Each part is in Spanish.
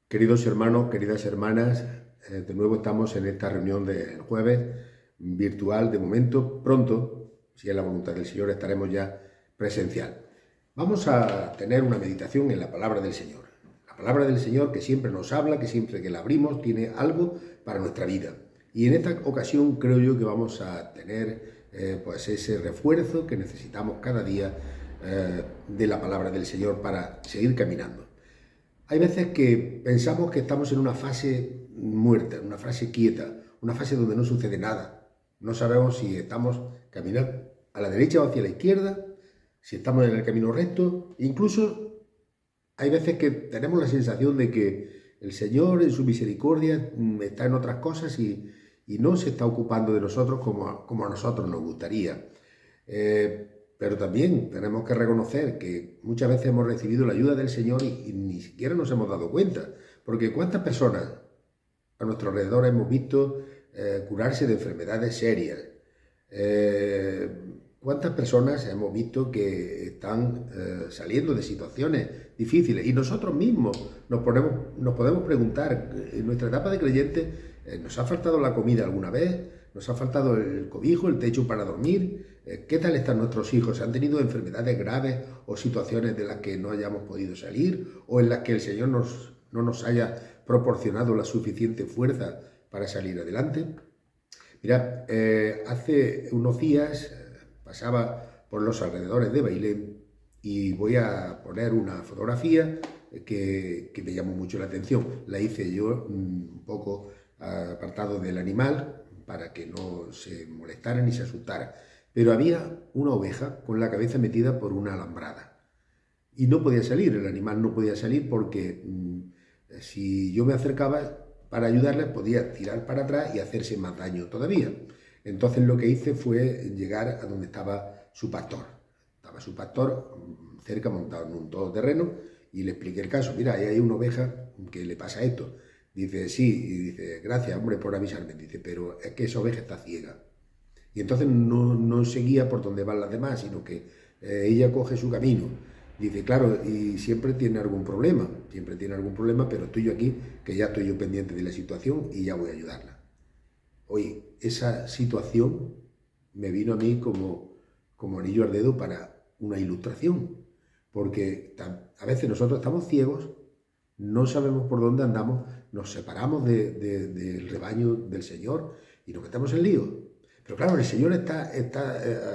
Queridos hermanos, queridas hermanas, de nuevo estamos en esta reunión del jueves virtual de momento. Pronto, si es la voluntad del Señor, estaremos ya presencial. Vamos a tener una meditación en la palabra del Señor. La palabra del Señor que siempre nos habla, que siempre que la abrimos tiene algo para nuestra vida. Y en esta ocasión creo yo que vamos a tener pues ese refuerzo que necesitamos cada día de la palabra del Señor para seguir caminando. Hay veces que pensamos que estamos en una fase muerta, una fase quieta, una fase donde no sucede nada. No sabemos si estamos caminando a la derecha o hacia la izquierda, si estamos en el camino recto. Incluso hay veces que tenemos la sensación de que el Señor en su misericordia está en otras cosas y no se está ocupando de nosotros como a nosotros nos gustaría. Pero también tenemos que reconocer que muchas veces hemos recibido la ayuda del Señor y ni siquiera nos hemos dado cuenta. Porque ¿cuántas personas a nuestro alrededor hemos visto curarse de enfermedades serias? ¿Cuántas personas hemos visto que están saliendo de situaciones difíciles? Y nosotros mismos nos podemos preguntar, en nuestra etapa de creyente, ¿nos ha faltado la comida alguna vez? ¿Nos ha faltado el cobijo, el techo para dormir? ¿Qué tal están nuestros hijos? ¿Han tenido enfermedades graves o situaciones de las que no hayamos podido salir? ¿O en las que el Señor no nos haya proporcionado la suficiente fuerza para salir adelante? Mirad, hace unos días pasaba por los alrededores de Bailén y voy a poner una fotografía que me llamó mucho la atención. La hice yo un poco apartado del animal para que no se molestara ni se asustara. Pero había una oveja con la cabeza metida por una alambrada y no podía salir, el animal no podía salir porque si yo me acercaba para ayudarle podía tirar para atrás y hacerse más daño todavía. Entonces lo que hice fue llegar a donde estaba su pastor. Estaba su pastor cerca, montado en un todoterreno, y le expliqué el caso. Mira, ahí hay una oveja que le pasa esto. Dice, sí, y dice, gracias, hombre, por avisarme. Dice, pero es que esa oveja está ciega. Y entonces no seguía por donde van las demás, sino que ella coge su camino. Dice, claro, y siempre tiene algún problema, pero estoy yo aquí, que ya estoy yo pendiente de la situación y ya voy a ayudarla. Oye, esa situación me vino a mí como anillo al dedo para una ilustración, porque a veces nosotros estamos ciegos, no sabemos por dónde andamos, nos separamos del rebaño del Señor y nos metemos en lío. Pero claro, el Señor está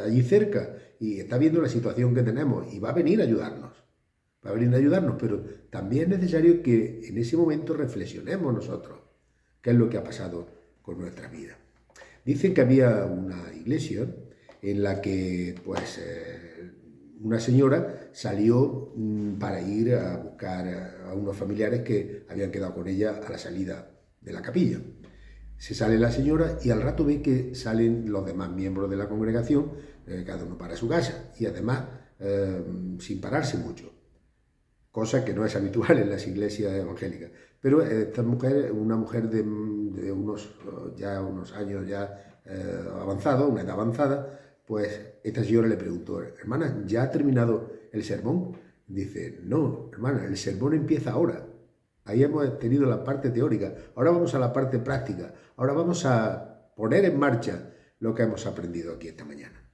allí cerca y está viendo la situación que tenemos y va a venir a ayudarnos. Pero también es necesario que en ese momento reflexionemos nosotros qué es lo que ha pasado con nuestra vida. Dicen que había una iglesia en la que una señora salió para ir a buscar a unos familiares que habían quedado con ella a la salida de la capilla. Se sale la señora y al rato ve que salen los demás miembros de la congregación, cada uno para su casa, y además sin pararse mucho, cosa que no es habitual en las iglesias evangélicas. Pero esta mujer, una mujer de unos años ya avanzados, una edad avanzada, pues esta señora le preguntó, hermana, ¿ya ha terminado el sermón? Dice, no, hermana, el sermón empieza ahora. Ahí hemos tenido la parte teórica, ahora vamos a la parte práctica, ahora vamos a poner en marcha lo que hemos aprendido aquí esta mañana.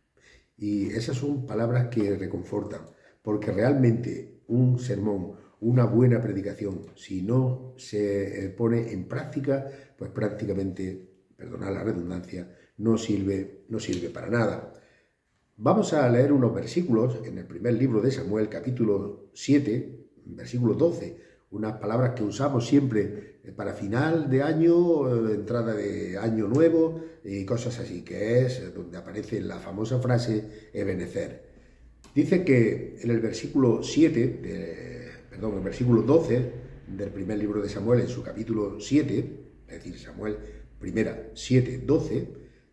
Y esas son palabras que reconfortan, porque realmente un sermón, una buena predicación, si no se pone en práctica, pues prácticamente, perdonad la redundancia, no sirve para nada. Vamos a leer unos versículos en el primer libro de Samuel, capítulo 7, versículo 12, unas palabras que usamos siempre para final de año, entrada de año nuevo y cosas así, que es donde aparece la famosa frase Ebenezer. Dice que en el versículo 12 del primer libro de Samuel, en su capítulo 7, es decir, Samuel primera 7, 12,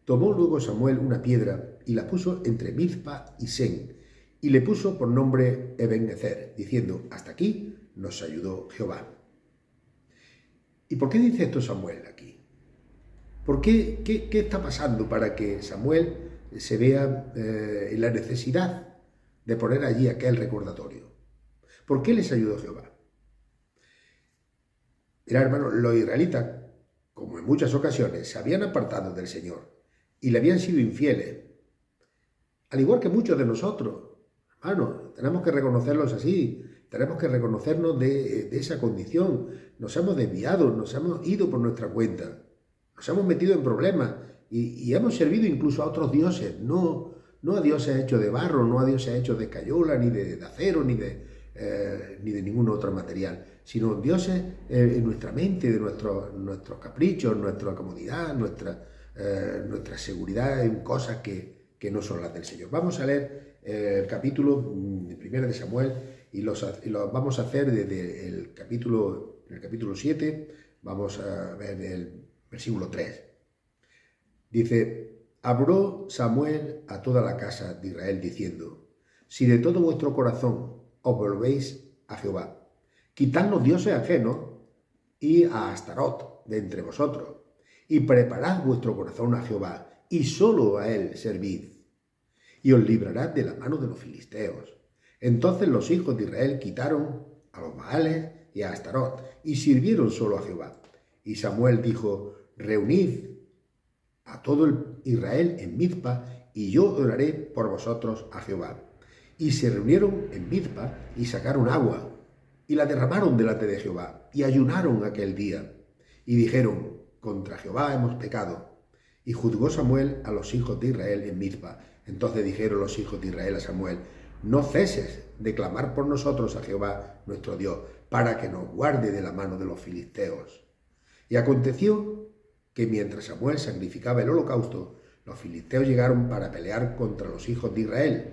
tomó luego Samuel una piedra y la puso entre Mizpa y Sen, y le puso por nombre Ebenezer, diciendo, hasta aquí nos ayudó Jehová. ¿Y por qué dice esto Samuel aquí? ¿Por qué? ¿Qué está pasando para que Samuel se vea en la necesidad de poner allí aquel recordatorio? ¿Por qué les ayudó Jehová? Mirá, hermano, los israelitas, como en muchas ocasiones, se habían apartado del Señor y le habían sido infieles, al igual que muchos de nosotros. Hermano, tenemos que reconocerlos así, tenemos que reconocernos de esa condición. Nos hemos desviado, nos hemos ido por nuestra cuenta, nos hemos metido en problemas y hemos servido incluso a otros dioses, no a dioses hechos de barro, no a dioses hechos de escayola, ni de acero, ni de ningún otro material, sino dioses en nuestra mente, de nuestros caprichos, nuestra comodidad, nuestra seguridad en cosas que no son las del Señor. Vamos a leer el capítulo 1 de Samuel y lo vamos a hacer desde el capítulo 7, vamos a ver el versículo 3. Dice: habló Samuel a toda la casa de Israel diciendo: si de todo vuestro corazón os volvéis a Jehová, quitad los dioses ajenos y a Astarot de entre vosotros, y preparad vuestro corazón a Jehová, y solo a él servid, y os librará de la mano de los filisteos. Entonces los hijos de Israel quitaron a los Baales y a Astarot, y sirvieron solo a Jehová. Y Samuel dijo: reunid a todo el Israel en Mizpa, y yo oraré por vosotros a Jehová. Y se reunieron en Mizpa, y sacaron agua, y la derramaron delante de Jehová, y ayunaron aquel día. Y dijeron: contra Jehová hemos pecado. Y juzgó Samuel a los hijos de Israel en Mizpa. Entonces dijeron los hijos de Israel a Samuel: no ceses de clamar por nosotros a Jehová nuestro Dios, para que nos guarde de la mano de los filisteos. Y aconteció que mientras Samuel sacrificaba el holocausto, los filisteos llegaron para pelear contra los hijos de Israel.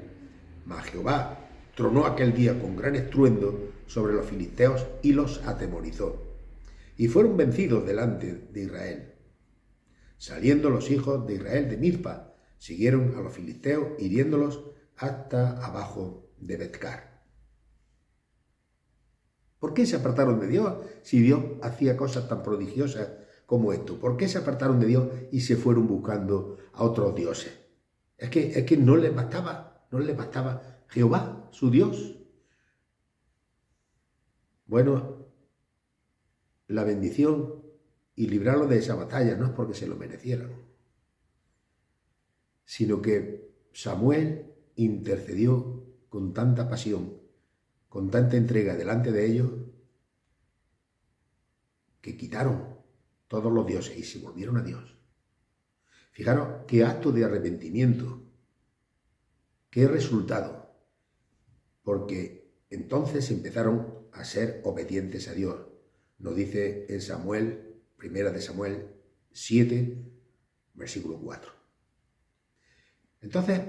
Mas Jehová tronó aquel día con gran estruendo sobre los filisteos y los atemorizó. Y fueron vencidos delante de Israel. Saliendo los hijos de Israel de Mizpa, siguieron a los filisteos, hiriéndolos hasta abajo de Betcar. ¿Por qué se apartaron de Dios si Dios hacía cosas tan prodigiosas como esto? ¿Por qué se apartaron de Dios y se fueron buscando a otros dioses? Es que no les bastaba Jehová, su Dios. Bueno, la bendición y librarlos de esa batalla no es porque se lo merecieran, sino que Samuel intercedió con tanta pasión, con tanta entrega delante de ellos, que quitaron todos los dioses y se volvieron a Dios. Fijaros qué acto de arrepentimiento, qué resultado, porque entonces empezaron a ser obedientes a Dios. Nos dice en Samuel, 1 de Samuel 7, versículo 4. Entonces,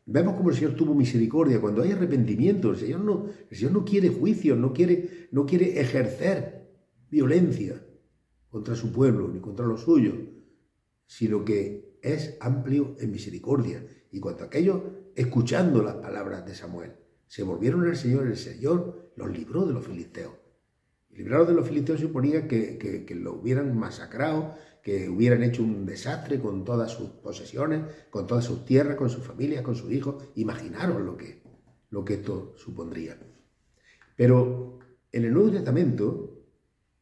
vemos cómo el Señor tuvo misericordia. Cuando hay arrepentimiento, el Señor no quiere juicio, no quiere ejercer violencia contra su pueblo ni contra los suyos, sino que es amplio en misericordia. Y cuando aquellos, escuchando las palabras de Samuel, se volvieron al Señor, el Señor los libró de los filisteos. Y librarlos de los filisteos suponía que lo hubieran masacrado, que hubieran hecho un desastre con todas sus posesiones, con todas sus tierras, con sus familias, con sus hijos. Imaginaros lo que esto supondría. Pero en el Nuevo Testamento,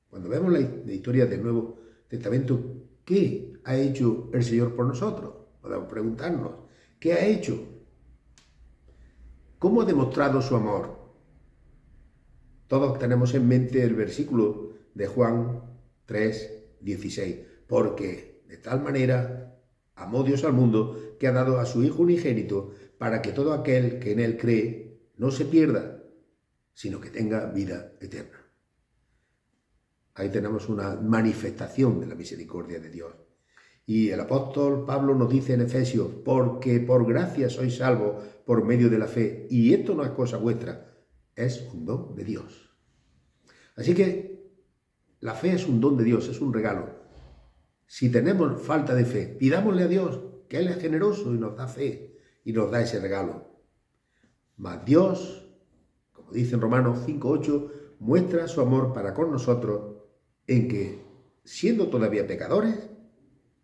cuando vemos la historia del Nuevo Testamento, ¿qué ha hecho el Señor por nosotros? Podemos preguntarnos, ¿qué ha hecho? ¿Cómo ha demostrado su amor? Todos tenemos en mente el versículo de Juan 3:16, porque de tal manera amó Dios al mundo que ha dado a su Hijo unigénito para que todo aquel que en él cree no se pierda, sino que tenga vida eterna. Ahí tenemos una manifestación de la misericordia de Dios. Y el apóstol Pablo nos dice en Efesios: porque por gracia sois salvos por medio de la fe, y esto no es cosa vuestra, es un don de Dios. Así que la fe es un don de Dios, es un regalo. Si tenemos falta de fe, pidámosle a Dios, que Él es generoso y nos da fe y nos da ese regalo. Mas Dios, como dice en Romanos 5:8, muestra su amor para con nosotros en que, siendo todavía pecadores,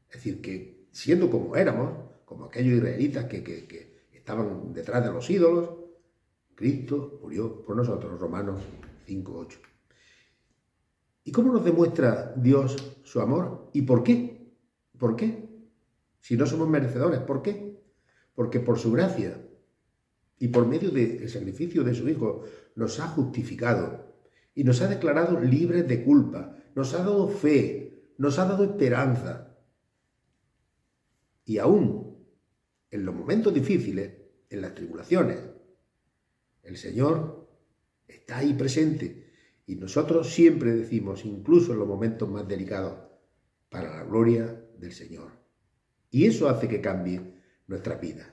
es decir, que siendo como éramos, como aquellos israelitas que estaban detrás de los ídolos, Cristo murió por nosotros, Romanos 5:8. ¿Y cómo nos demuestra Dios su amor? ¿Y por qué? ¿Por qué? Si no somos merecedores, ¿por qué? Porque por su gracia y por medio del sacrificio de su Hijo nos ha justificado y nos ha declarado libres de culpa, nos ha dado fe, nos ha dado esperanza. Y aún en los momentos difíciles, en las tribulaciones, el Señor está ahí presente y nosotros siempre decimos, incluso en los momentos más delicados, para la gloria del Señor. Y eso hace que cambie nuestras vidas.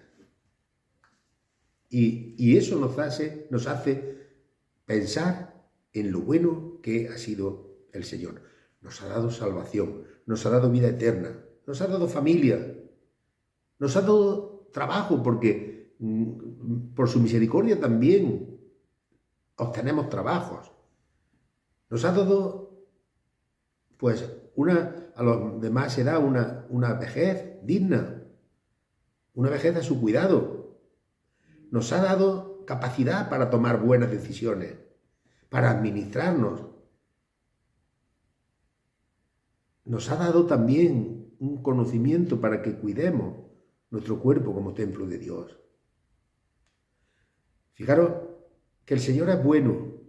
Y eso nos hace pensar en lo bueno que ha sido el Señor. Nos ha dado salvación, nos ha dado vida eterna, nos ha dado familia, nos ha dado trabajo, porque por su misericordia también obtenemos trabajos. Nos ha dado, pues, a los demás se da una vejez digna, una vejez a su cuidado. Nos ha dado capacidad para tomar buenas decisiones, para administrarnos. Nos ha dado también un conocimiento para que cuidemos nuestro cuerpo como templo de Dios. Fijaros que el Señor es bueno.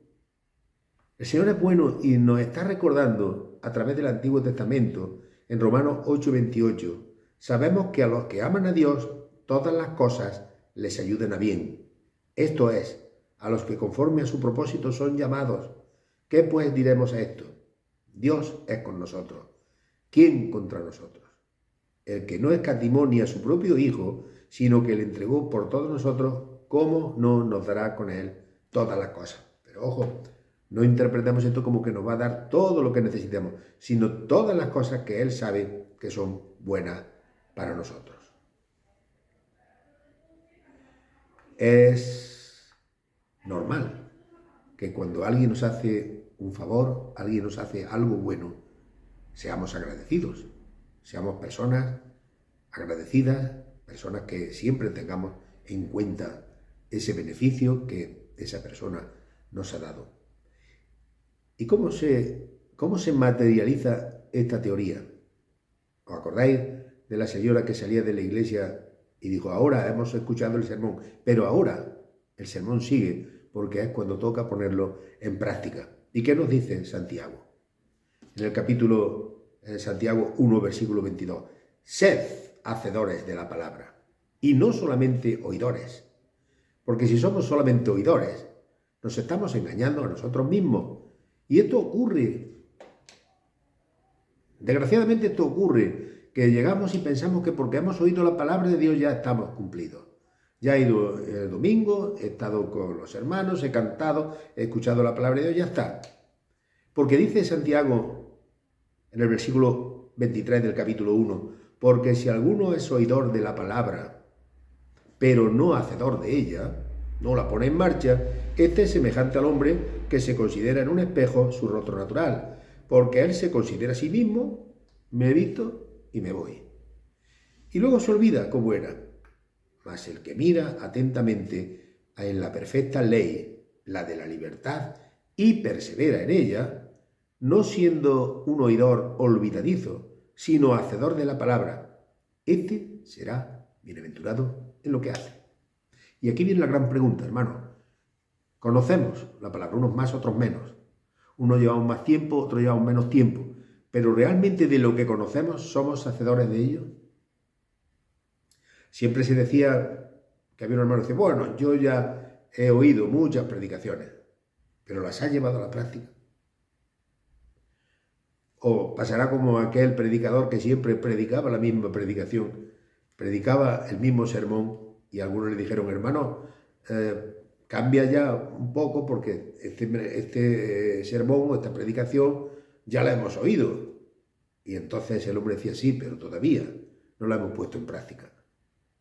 El Señor es bueno y nos está recordando a través del Antiguo Testamento, en Romanos 8:28, sabemos que a los que aman a Dios, todas las cosas les ayudan a bien. Esto es, a los que conforme a su propósito son llamados. ¿Qué pues diremos a esto? Dios es con nosotros. ¿Quién contra nosotros? El que no escatimó ni a su propio Hijo, sino que le entregó por todos nosotros, ¿cómo no nos dará con él todas las cosas? Pero ojo, no interpretemos esto como que nos va a dar todo lo que necesitemos, sino todas las cosas que Él sabe que son buenas para nosotros. Es normal que cuando alguien nos hace un favor, alguien nos hace algo bueno, seamos agradecidos, seamos personas agradecidas, personas que siempre tengamos en cuenta ese beneficio que esa persona nos ha dado. ¿Y cómo se materializa esta teoría? ¿Os acordáis de la señora que salía de la iglesia y dijo, ahora hemos escuchado el sermón, pero ahora el sermón sigue porque es cuando toca ponerlo en práctica? ¿Y qué nos dice Santiago? En el capítulo Santiago 1, versículo 22. Sed hacedores de la palabra y no solamente oidores, porque si somos solamente oidores, nos estamos engañando a nosotros mismos. Y esto ocurre, desgraciadamente esto ocurre, que llegamos y pensamos que porque hemos oído la palabra de Dios ya estamos cumplidos. Ya he ido el domingo, he estado con los hermanos, he cantado, he escuchado la palabra de Dios, ya está. Porque dice Santiago en el versículo 23 del capítulo 1, porque si alguno es oidor de la palabra, pero no hacedor de ella, no la pone en marcha, este es semejante al hombre que se considera en un espejo su rostro natural, porque él se considera a sí mismo, me he visto y me voy. Y luego se olvida cómo era. Mas el que mira atentamente en la perfecta ley, la de la libertad, y persevera en ella, no siendo un oidor olvidadizo, sino hacedor de la palabra, este será bienaventurado en lo que hace. Y aquí viene la gran pregunta, hermano. Conocemos la palabra, unos más, otros menos. Unos llevamos más tiempo, otros llevamos menos tiempo. Pero realmente de lo que conocemos, ¿somos hacedores de ello? Siempre se decía que había un hermano que decía, bueno, yo ya he oído muchas predicaciones, pero ¿las has llevado a la práctica? O pasará como aquel predicador que siempre predicaba la misma predicación, predicaba el mismo sermón y algunos le dijeron, hermano, cambia ya un poco porque este sermón o esta predicación ya la hemos oído. Y entonces el hombre decía, sí, pero todavía no la hemos puesto en práctica.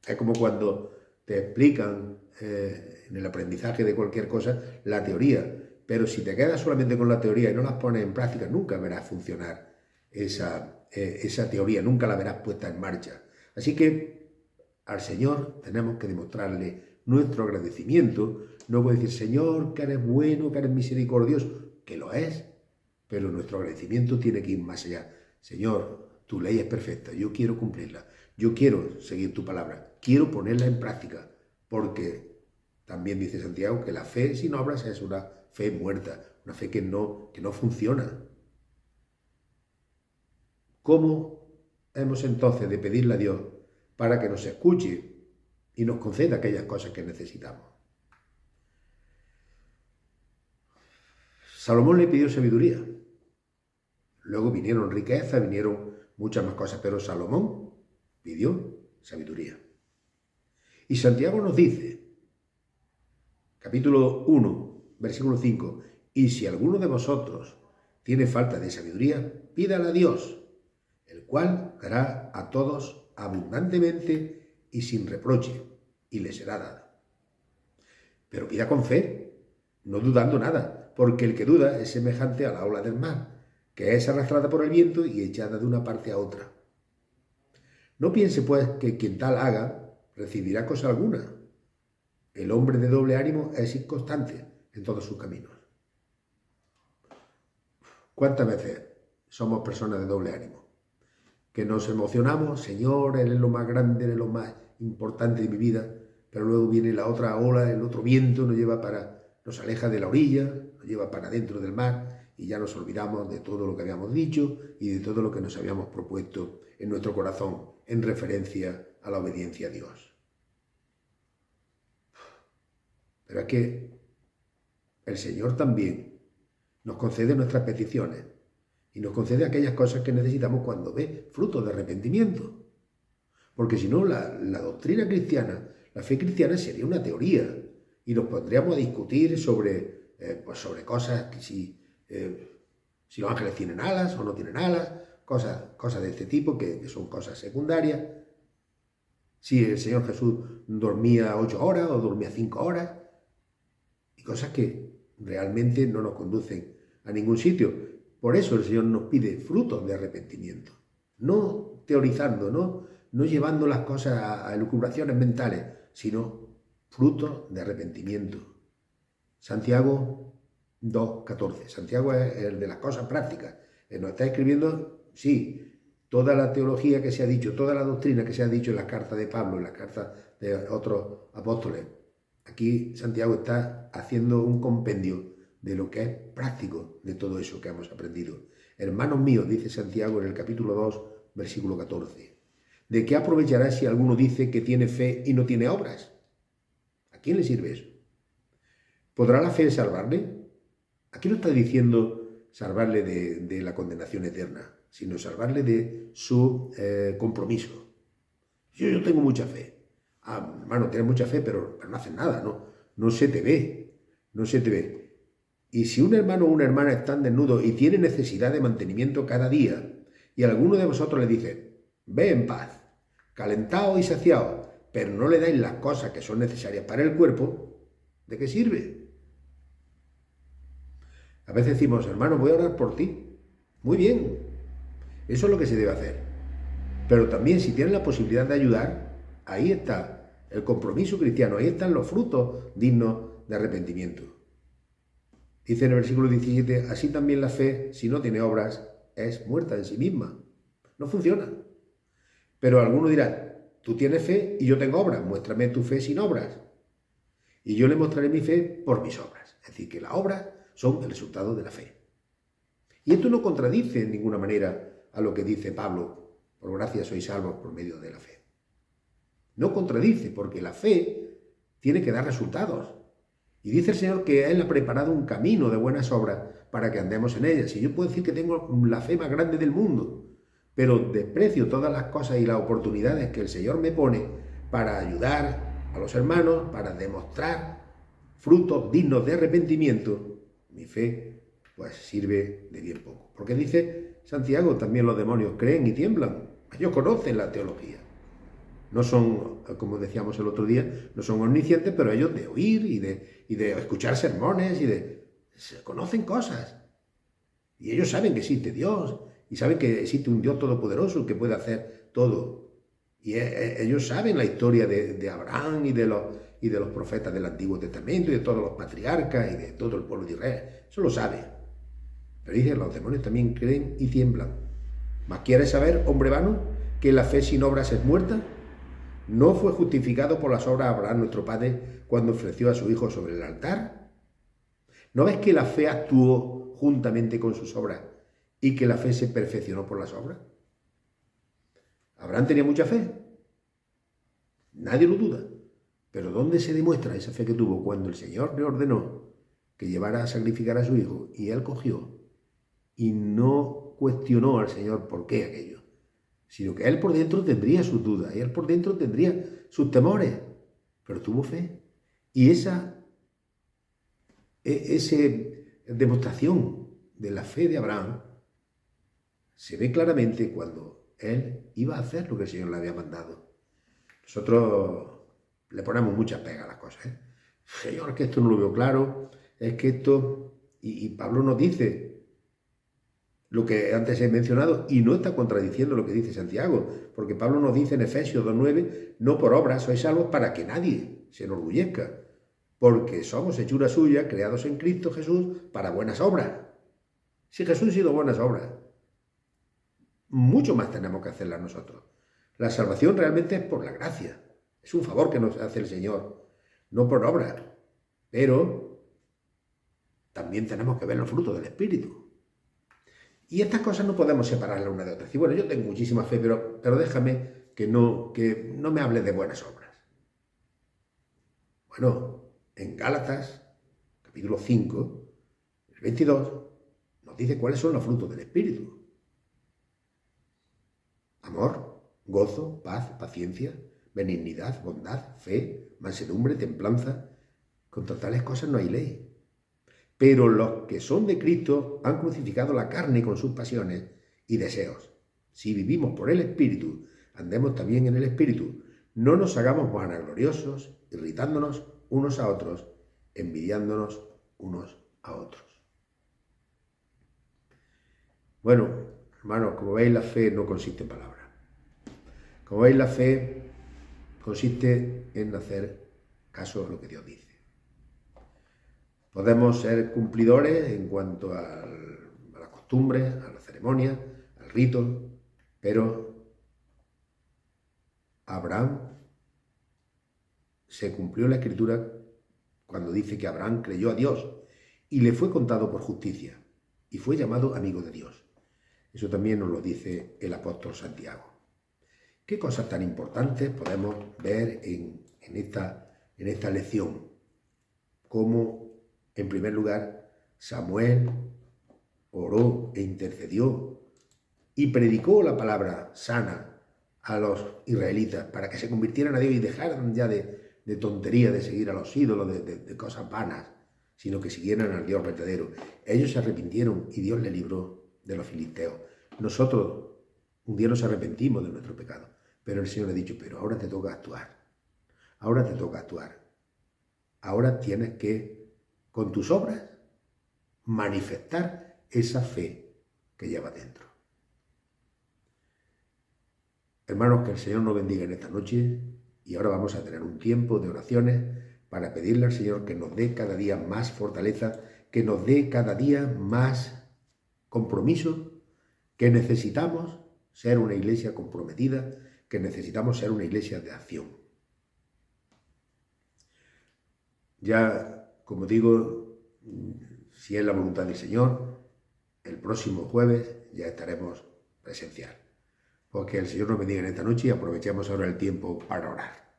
Es como cuando te explican en el aprendizaje de cualquier cosa la teoría, pero si te quedas solamente con la teoría y no las pones en práctica, nunca verás funcionar esa teoría, nunca la verás puesta en marcha. Así que al Señor tenemos que demostrarle nuestro agradecimiento, no puede decir, Señor, que eres bueno, que eres misericordioso, que lo es, pero nuestro agradecimiento tiene que ir más allá. Señor, tu ley es perfecta, yo quiero cumplirla, yo quiero seguir tu palabra, quiero ponerla en práctica, porque también dice Santiago que la fe sin obras es una fe muerta, una fe que no funciona. ¿Cómo hemos entonces de pedirle a Dios para que nos escuche y nos conceda aquellas cosas que necesitamos? Salomón le pidió sabiduría. Luego vinieron riquezas, vinieron muchas más cosas, pero Salomón pidió sabiduría. Y Santiago nos dice, capítulo 1, versículo 5, y si alguno de vosotros tiene falta de sabiduría, pídala a Dios, el cual dará a todos abundantemente y sin reproche, y le será dada. Pero pida con fe, no dudando nada, porque el que duda es semejante a la ola del mar, que es arrastrada por el viento y echada de una parte a otra. No piense, pues, que quien tal haga recibirá cosa alguna. El hombre de doble ánimo es inconstante en todos sus caminos. ¿Cuántas veces somos personas de doble ánimo? Que nos emocionamos, Señor, Él es lo más grande, Él es lo más importante de mi vida, pero luego viene la otra ola, el otro viento, nos aleja de la orilla, nos lleva para dentro del mar, y ya nos olvidamos de todo lo que habíamos dicho y de todo lo que nos habíamos propuesto en nuestro corazón en referencia a la obediencia a Dios. Pero es que el Señor también nos concede nuestras peticiones y nos concede aquellas cosas que necesitamos cuando ve frutos de arrepentimiento. Porque si no, la doctrina cristiana, la fe cristiana sería una teoría y nos pondríamos a discutir sobre cosas que si los ángeles tienen alas o no tienen alas, cosas de este tipo que son cosas secundarias. Si el Señor Jesús dormía 8 horas o dormía 5 horas, y cosas que realmente no nos conducen a ningún sitio. Por eso el Señor nos pide frutos de arrepentimiento, no teorizando, no llevando las cosas a elucubraciones mentales, sino frutos de arrepentimiento. Santiago 2:14. Santiago es el de las cosas prácticas. Nos está escribiendo, sí, toda la teología que se ha dicho, toda la doctrina que se ha dicho en las cartas de Pablo, en las cartas de otros apóstoles. Aquí Santiago está haciendo un compendio de lo que es práctico de todo eso que hemos aprendido. Hermanos míos, dice Santiago en el capítulo 2, versículo 14. ¿De qué aprovechará si alguno dice que tiene fe y no tiene obras? ¿A quién le sirve eso? ¿Podrá la fe salvarle? Aquí no está diciendo salvarle de la condenación eterna, sino salvarle de su compromiso. Yo tengo mucha fe. Hermano, tienes mucha fe, pero no haces nada, no se te ve, no se te ve. Y si un hermano o una hermana están desnudos y tiene necesidad de mantenimiento cada día, y alguno de vosotros le dice, ve en paz, calentaos y saciaos, pero no le dais las cosas que son necesarias para el cuerpo, ¿de qué sirve? A veces decimos, hermano, voy a orar por ti. Muy bien, eso es lo que se debe hacer. Pero también si tienes la posibilidad de ayudar, ahí está el compromiso cristiano, ahí están los frutos dignos de arrepentimiento. Dice en el versículo 17, así también la fe, si no tiene obras, es muerta en sí misma. No funciona. Pero alguno dirá, tú tienes fe y yo tengo obras, muéstrame tu fe sin obras. Y yo le mostraré mi fe por mis obras. Es decir, que las obras son el resultado de la fe. Y esto no contradice en ninguna manera a lo que dice Pablo, por gracia sois salvos por medio de la fe. No contradice, porque la fe tiene que dar resultados. Y dice el Señor que Él ha preparado un camino de buenas obras para que andemos en ellas. Y yo puedo decir que tengo la fe más grande del mundo, pero desprecio todas las cosas y las oportunidades que el Señor me pone para ayudar a los hermanos, para demostrar frutos dignos de arrepentimiento. Mi fe, pues, sirve de bien poco. Porque dice Santiago, también los demonios creen y tiemblan. Ellos conocen la teología. No son, como decíamos el otro día, no son omniscientes, pero ellos de oír y de escuchar sermones se conocen cosas. Y ellos saben que existe Dios y saben que existe un Dios todopoderoso que puede hacer todo. Y ellos saben la historia de Abraham y de los profetas del Antiguo Testamento y de todos los patriarcas y de todo el pueblo de Israel. Eso lo saben. Pero dice, los demonios también creen y tiemblan. ¿Mas quieres saber, hombre vano, que la fe sin obras es muerta? ¿No fue justificado por las obras Abraham, nuestro padre, cuando ofreció a su hijo sobre el altar? ¿No ves que la fe actuó juntamente con sus obras y que la fe se perfeccionó por las obras? Abraham tenía mucha fe, nadie lo duda, pero ¿dónde se demuestra esa fe que tuvo? Cuando el Señor le ordenó que llevara a sacrificar a su hijo y él cogió y no cuestionó al Señor por qué aquello, sino que él por dentro tendría sus dudas y él por dentro tendría sus temores, pero tuvo fe. Y esa demostración de la fe de Abraham se ve claramente cuando él iba a hacer lo que el Señor le había mandado. Nosotros le ponemos muchas pegas a las cosas, ¿eh? Señor, es que esto no lo veo claro, es que esto... Y Pablo nos dice lo que antes he mencionado y no está contradiciendo lo que dice Santiago, porque Pablo nos dice en Efesios 2:9, no por obras sois salvos para que nadie se enorgullezca, porque somos hechura suya, creados en Cristo Jesús para buenas obras. Si Jesús hizo buenas obras, mucho más tenemos que hacerlas nosotros. La salvación realmente es por la gracia, es un favor que nos hace el Señor, no por obras, pero también tenemos que ver los frutos del Espíritu. Y estas cosas no podemos separarlas una de otras. Y bueno, yo tengo muchísima fe, pero déjame que no me hables de buenas obras. Bueno, en Gálatas, capítulo 5, el 22, nos dice cuáles son los frutos del Espíritu. Amor, gozo, paz, paciencia, benignidad, bondad, fe, mansedumbre, templanza. Contra tales cosas no hay ley. Pero los que son de Cristo han crucificado la carne con sus pasiones y deseos. Si vivimos por el Espíritu, andemos también en el Espíritu. No nos hagamos vanagloriosos, irritándonos unos a otros, envidiándonos unos a otros. Bueno, hermanos, como veis, la fe no consiste en palabras. Como veis, la fe consiste en hacer caso a lo que Dios dice. Podemos ser cumplidores en cuanto a las costumbres, a la ceremonia, al rito, pero Abraham se cumplió la Escritura cuando dice que Abraham creyó a Dios y le fue contado por justicia y fue llamado amigo de Dios. Eso también nos lo dice el apóstol Santiago. ¿Qué cosas tan importantes podemos ver en esta lección? Cómo, en primer lugar, Samuel oró e intercedió y predicó la palabra sana a los israelitas para que se convirtieran a Dios y dejaran ya de tontería de seguir a los ídolos, de cosas vanas, sino que siguieran al Dios verdadero. Ellos se arrepintieron y Dios les libró de los filisteos. Nosotros un día nos arrepentimos de nuestro pecado, pero el Señor ha dicho, pero ahora te toca actuar. Ahora te toca actuar. Ahora tienes que, con tus obras, manifestar esa fe que llevas dentro. Hermanos, que el Señor nos bendiga en esta noche y ahora vamos a tener un tiempo de oraciones para pedirle al Señor que nos dé cada día más fortaleza, que nos dé cada día más compromiso, que necesitamos ser una iglesia comprometida, que necesitamos ser una iglesia de acción. Ya, como digo, si es la voluntad del Señor, el próximo jueves ya estaremos presencial. Porque el Señor nos bendiga en esta noche y aprovechemos ahora el tiempo para orar.